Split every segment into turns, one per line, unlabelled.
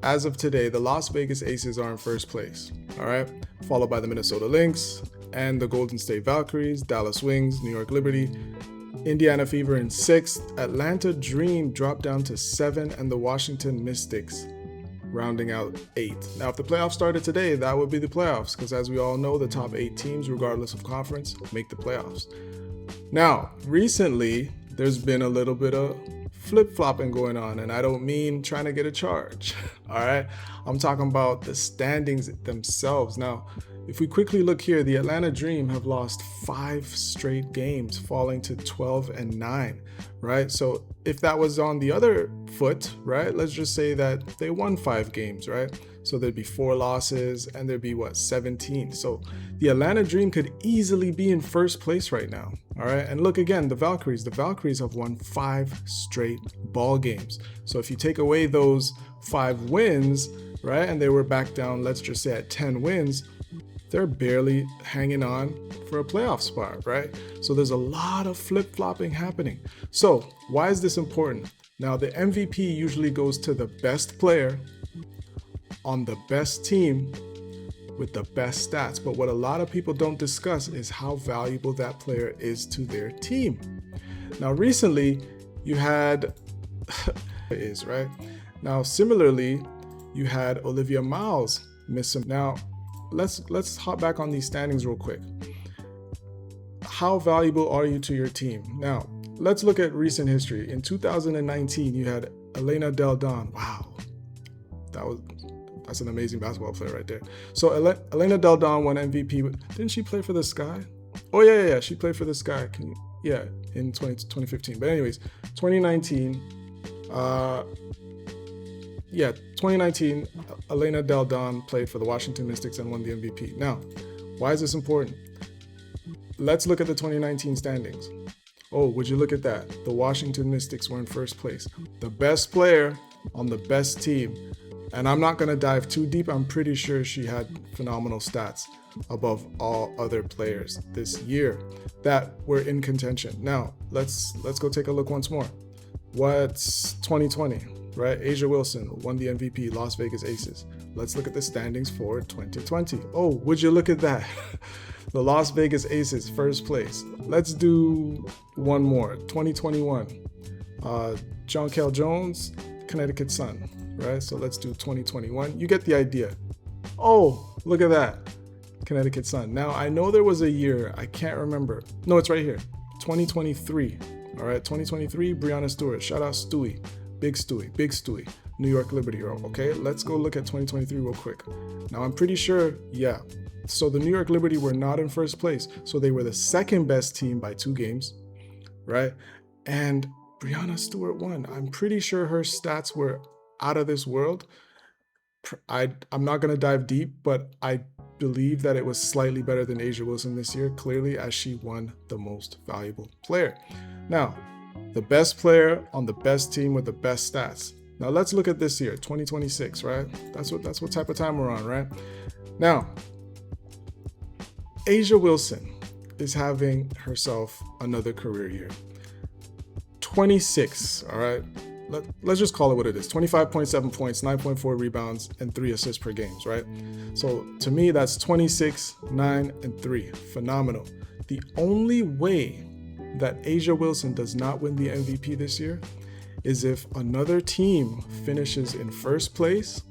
As of today, the Las Vegas Aces are in first place, all right, followed by the Minnesota Lynx and the Golden State Valkyries, Dallas Wings, New York Liberty, Indiana Fever in 6th, Atlanta Dream dropped down to 7, and the Washington Mystics rounding out 8th. Now, if the playoffs started today, that would be the playoffs, because as we all know, the top 8 teams, regardless of conference, make the playoffs. Now, recently, there's been a little bit of flip-flopping going on, and I don't mean trying to get a charge, all right? I'm talking about the standings themselves. Now, if we quickly look here, the Atlanta Dream have lost 5 straight games, falling to 12-9, right? So if that was on the other foot, right, let's just say that they won 5 games, right? So there'd be 4 losses and there'd be 17. So the Atlanta Dream could easily be in first place right now. All right. And look again, the Valkyries have won 5 straight ball games. So if you take away those 5 wins, right, and they were back down, let's just say at 10 wins, they're barely hanging on for a playoff spot, right? So there's a lot of flip-flopping happening. So why is this important? Now, the MVP usually goes to the best player on the best team with the best stats. But what a lot of people don't discuss is how valuable that player is to their team. Now, recently you had right? Now, similarly, you had Olivia Miles miss some. Now, let's hop back on these standings real quick. How valuable are you to your team? Now, let's look at recent history. In 2019, you had Elena Del Don. Wow, that's an amazing basketball player right there. So Elena Del Don won MVP. Didn't she play for the Sky? Oh yeah. She played for the Sky. In 2015. But anyways, 2019. 2019, Elena Del Don played for the Washington Mystics and won the MVP. Now, why is this important? Let's look at the 2019 standings. Oh, would you look at that? The Washington Mystics were in first place. The best player on the best team. And I'm not going to dive too deep. I'm pretty sure she had phenomenal stats above all other players this year that were in contention. Now, let's go take a look once more. What's 2020, right? Asia Wilson won the MVP, Las Vegas Aces. Let's look at the standings for 2020. Oh, would you look at that? The Las Vegas Aces, first place. Let's do one more. 2021, Jonquel Jones, Connecticut Sun, right? So let's do 2021. You get the idea. Oh, look at that. Connecticut Sun. Now, I know there was a year, I can't remember. No, it's right here. 2023. All right, 2023, Breanna Stewart. Shout out Stewie. Big Stewie. New York Liberty. Okay, let's go look at 2023 real quick. Now, I'm pretty sure, yeah. So the New York Liberty were not in first place. So they were the second best team by 2 games, right? And Breanna Stewart won. I'm pretty sure her stats were out of this world. I'm not going to dive deep, but I believe that it was slightly better than Asia Wilson this year, clearly, as she won the most valuable player. Now, the best player on the best team with the best stats. Now let's look at this year, 2026, right? That's what type of time we're on, right? Now, Asia Wilson is having herself another career year. 26, all right? Let's just call it what it is. 25.7 points, 9.4 rebounds, and 3 assists per game, right? So to me, that's 26, 9, and 3. Phenomenal. The only way that Asia Wilson does not win the MVP this year is if another team finishes in first place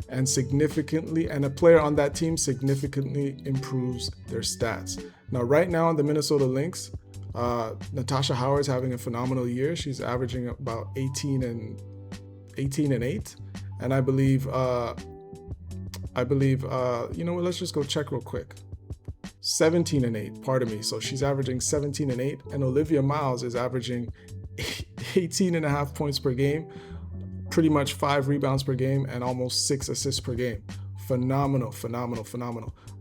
and a player on that team significantly improves their stats. Now, right now on the Minnesota Lynx, Natasha Howard's having a phenomenal year. She's averaging about 18 and 8, and I believe you know what? Let's just go check real quick. 17 and 8. Pardon me. So she's averaging 17 and 8, and Olivia Miles is averaging 18 and a half points per game, pretty much 5 rebounds per game, and almost 6 assists per game. Phenomenal,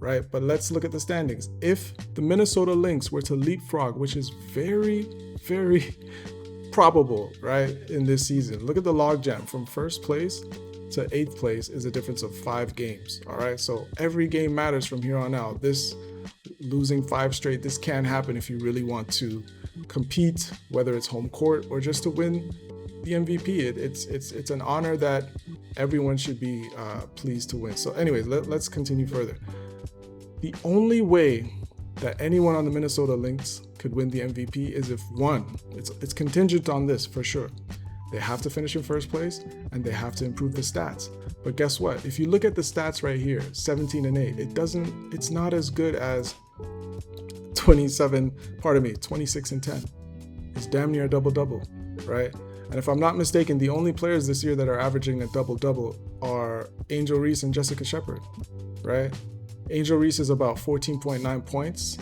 right? But let's look at the standings. If the Minnesota Lynx were to leapfrog, which is very, very probable, right, in this season, look at the logjam from first place to 8th place is a difference of 5 games, all right? So every game matters from here on out. This losing 5 straight, this can happen if you really want to compete, whether it's home court or just to win the MVP. It's an honor that everyone should be pleased to win. So anyways, let's continue further. The only way that anyone on the Minnesota Lynx could win the MVP is if, one, it's contingent on this for sure. They have to finish in first place and they have to improve the stats. But guess what? If you look at the stats right here, 17-8, it's not as good as 26-10. It's damn near a double-double, right? And if I'm not mistaken, the only players this year that are averaging a double-double are Angel Reese and Jessica Shepard, right? Angel Reese is about 14.9 points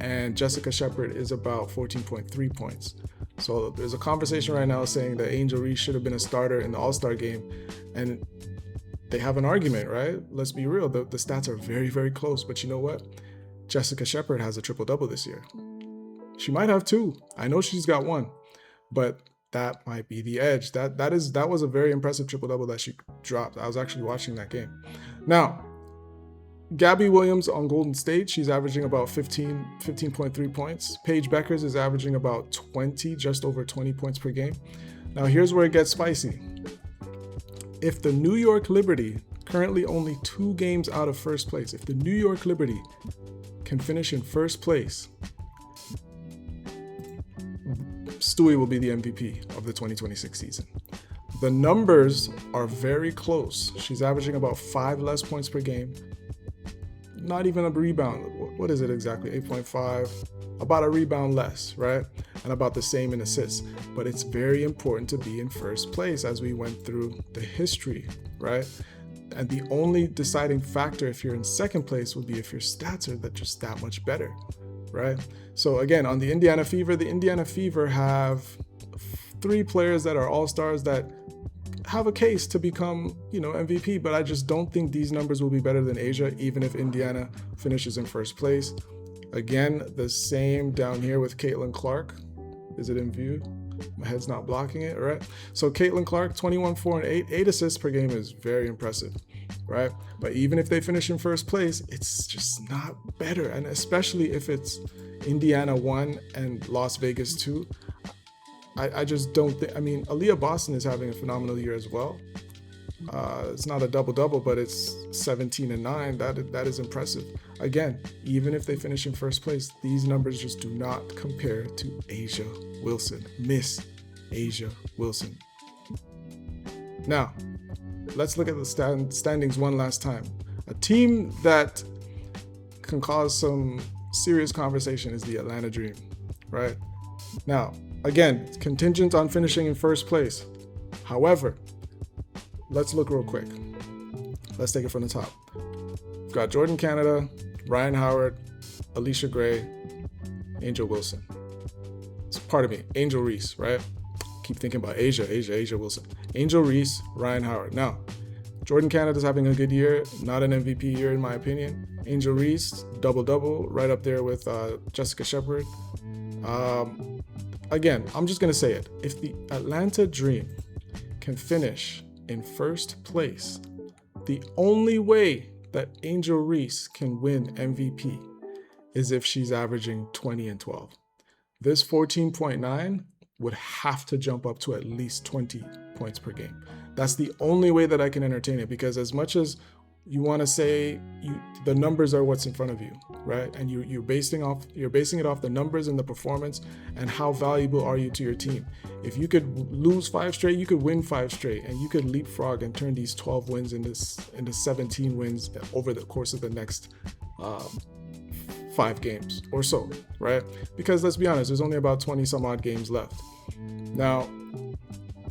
and Jessica Shepard is about 14.3 points. So there's a conversation right now saying that Angel Reese should have been a starter in the All-Star game, and they have an argument, right? Let's be real. The stats are very, very close, but you know what? Jessica Shepard has a triple-double this year. She might have two. I know she's got one, but that might be the edge. That was a very impressive triple-double that she dropped. I was actually watching that game. Now, Gabby Williams on Golden State, she's averaging about 15.3 points. Paige Beckers is averaging about 20, just over 20 points per game. Now here's where it gets spicy. If the New York Liberty, currently only 2 games out of first place, if the New York Liberty can finish in first place, Stewie will be the MVP of the 2026 season. The numbers are very close. She's averaging about 5 less points per game. Not even a rebound. What is it exactly? 8.5. About a rebound less, right? And about the same in assists. But it's very important to be in first place as we went through the history, right? And the only deciding factor if you're in second place would be if your stats are just that much better, right? So again, on the Indiana Fever have 3 players that are all-stars that have a case to become, MVP, but I just don't think these numbers will be better than Asia, even if Indiana finishes in first place. Again, the same down here with Caitlin Clark. Is it in view? My head's not blocking it, all right? So Caitlin Clark, 21, 4, and 8 assists per game is very impressive, right? But even if they finish in first place, it's just not better. And especially if it's Indiana 1 and Las Vegas 2, I just don't think, Aaliyah Boston is having a phenomenal year as well. It's not a double-double, but it's 17-9. That is impressive. Again, even if they finish in first place, these numbers just do not compare to Asia Wilson. Miss Asia Wilson. Now, let's look at the standings one last time. A team that can cause some serious conversation is the Atlanta Dream, right? Now, again, it's contingent on finishing in first place. However, let's look real quick. Let's take it from the top. We've got Jordan Canada, Ryan Howard, Alicia Gray, Angel Wilson. Angel Reese, right? Keep thinking about Asia Wilson. Angel Reese, Ryan Howard. Now, Jordan Canada's having a good year, not an MVP year in my opinion. Angel Reese, double-double, right up there with Jessica Shepard. Again, I'm just going to say it. If the Atlanta Dream can finish in first place, the only way that Angel Reese can win MVP is if she's averaging 20 and 12. This 14.9 would have to jump up to at least 20 points per game. That's the only way that I can entertain it, because as much as you want to say the numbers are what's in front of you, right? And you're basing it off the numbers and the performance and how valuable are you to your team. If you could lose 5 straight, you could win 5 straight, and you could leapfrog and turn these 12 wins into 17 wins over the course of the next 5 games or so, right? Because let's be honest, there's only about 20 some odd games left. Now,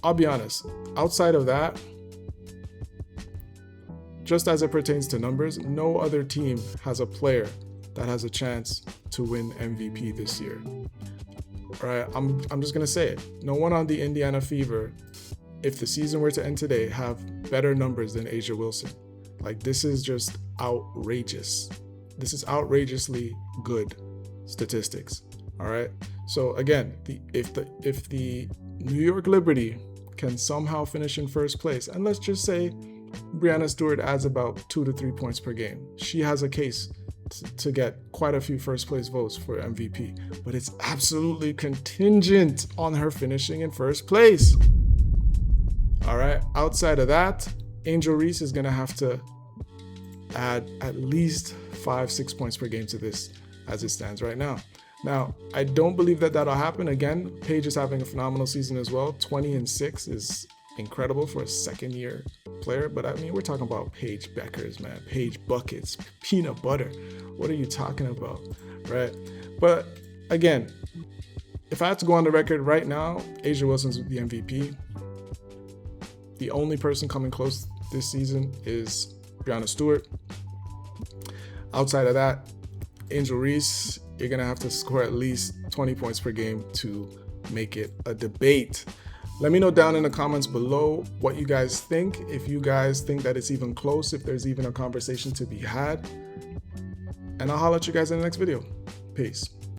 I'll be honest, outside of that, just as it pertains to numbers, no other team has a player that has a chance to win MVP this year. All right, I'm just gonna say it. No one on the Indiana Fever, if the season were to end today, have better numbers than Asia Wilson. Like, this is just outrageous. This is outrageously good statistics. All right. So again, if the New York Liberty can somehow finish in first place, and let's just say Breanna Stewart adds about 2 to 3 points per game, she has a case to get quite a few first place votes for MVP, but it's absolutely contingent on her finishing in first place. All All right. Outside of that, Angel Reese is going to have to add at least 5-6 points per game to this as it stands right now. Now, I don't believe that that'll happen. Again, Paige is having a phenomenal season as well. 20-6 is incredible for a second-year player. But I mean, we're talking about Paige Beckers, man. Paige buckets, peanut butter. What are you talking about, right? But again, if I had to go on the record right now, A'ja Wilson's the MVP. The only person coming close this season is Breanna Stewart. Outside of that, Angel Reese, you're going to have to score at least 20 points per game to make it a debate. Let me know down in the comments below what you guys think. If you guys think that it's even close, if there's even a conversation to be had. And I'll holler at you guys in the next video. Peace.